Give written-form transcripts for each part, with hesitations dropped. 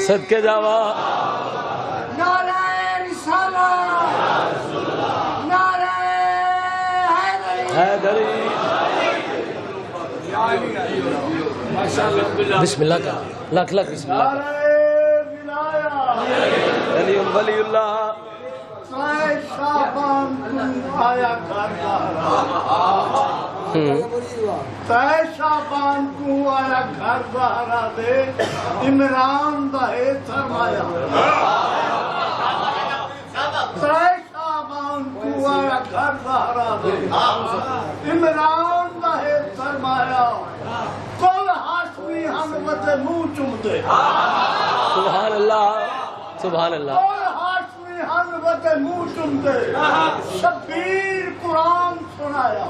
صدقے جاوا نعرہ رسالت، نعرہ حیدری۔ بسم اللہ کا لاکھ لاکھ بسم اللہ کا۔ علی ولی اللہ شابان کو آیا شابان کو آیا گھر بہارا دے عمران دا ہے سرمایا۔ شابان کو آیا گھر بہارا دے عمران دا ہے سرمایا۔ کل ہاشمی ہم وجہ منہ چمتے، سبحان اللہ سبحان اللہ۔ ہم وقت منہ چمتے، شبیر قرآن سنایا۔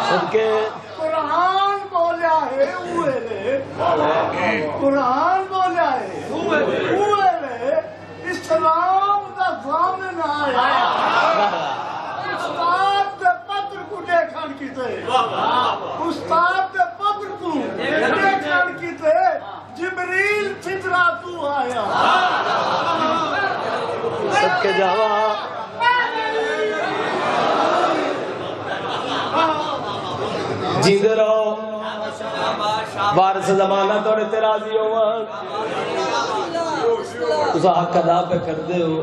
صدقے قرآن بولیا ہے اوے لے، قرآن بولیا ہے اوے لے، اسلام دا ضامن آیا۔ استاد دے پتر کو دیکھن کیتے، استاد دے پتر کو دیکھن کیتے، جبریل فطرہ تو آیا۔ صدقے جاوا جیندے رہو، وارث زمانہ توڑے تے راضی ہوا، اس حق ادا پہ کر دے ہو۔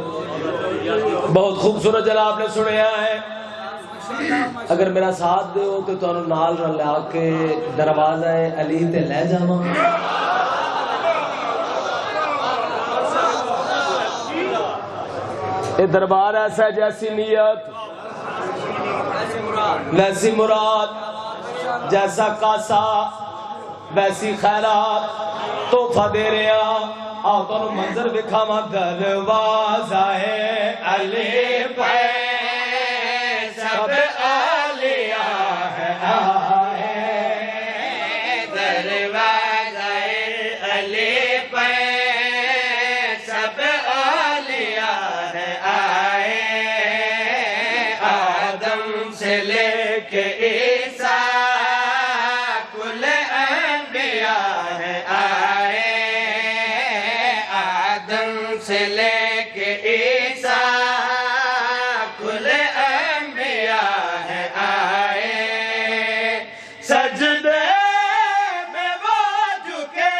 بہت خوبصورت جناب نے سنیا ہے، اگر میرا ساتھ دے ہو تو تانوں نال رلا کے دروازہ علی تے لے جاواں۔ یہ دربار ایسا ہے جیسی نیت ویسی مراد، جیسا کاسا ویسی خیرات، تحفہ دے رہے ہیں۔ آؤ تو منظر بکھاواں، دروازہ ہے علی پہ سب اولیاء ہے آئے، دروازہ ہے علی پہ سب اولیاء ہے آئے، آدم سے لے کے عیسیٰ کل انبیاء ہے آئے، آدم سے لے کے عیسیٰ کل انبیاء ہے آئے، سجدے میں وہ جھکے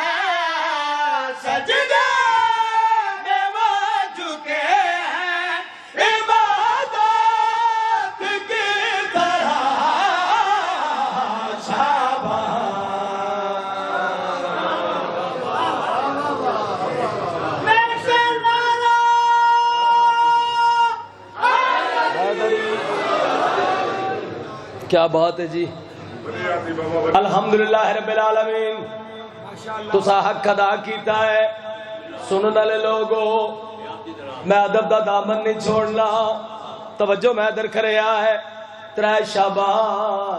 ہیں، سجدے میں وہ جھکے ہیں، عبادت کی طرح کیا بات ہے جی، الحمدللہ رب العالمین۔ تسا حق ادا کیتا ہے، سنن والے لوگو، میں ادب دا دامن نہیں چھوڑنا، توجہ میں ادھر کریا ہے۔ 3 شعبان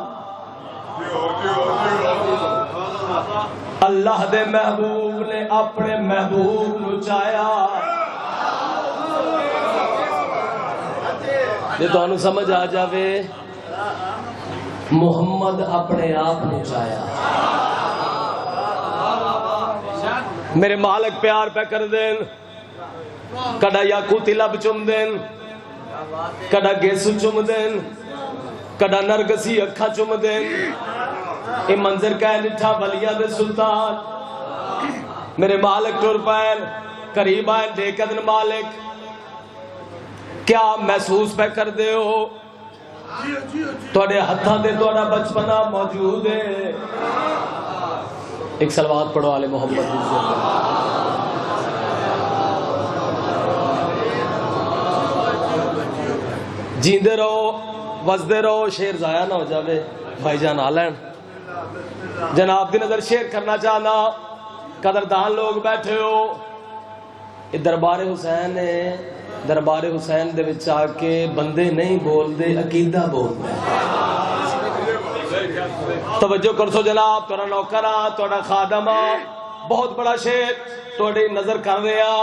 اللہ دے محبوب نے اپنے محبوب نو چایا۔ یہ تانوں سمجھ آ جاوے، محمد اپنے آپ نو چایا۔ میرے مالک پیار پہ کر دین، کڈا یاقوتی لب چم دین، کڈا گیسو چم دین، کڈا نرگسی اکھا چم دین۔ یہ منظر کا ہے نٹھا ولیہ دے سلطان، میرے مالک ٹور پین قریب آئین دیکھن مالک، کیا محسوس پہ کر دے ہو؟ توڑے ہتھاں دے توڑا بچپنا موجود ہے۔ ایک صلوات پڑھو آل محمد۔ جیندے رہو، وزدے رہو، شیر ضائع نہ ہو جاوے۔ بھائی جان آلین جناب دی نظر شیر کرنا چاہنا، قدردان لوگ بیٹھے ہو۔ یہ دربار حسین ہے، دربار حسین دے وچ آ کے بندے نہیں بول دے، عقیدہ بول دے۔ توجہ کر سو جناب، تھوڑا نوکرہ، تھوڑا خادمہ، بہت بڑا شیر تھوڑی نظر کر رہے ہیں۔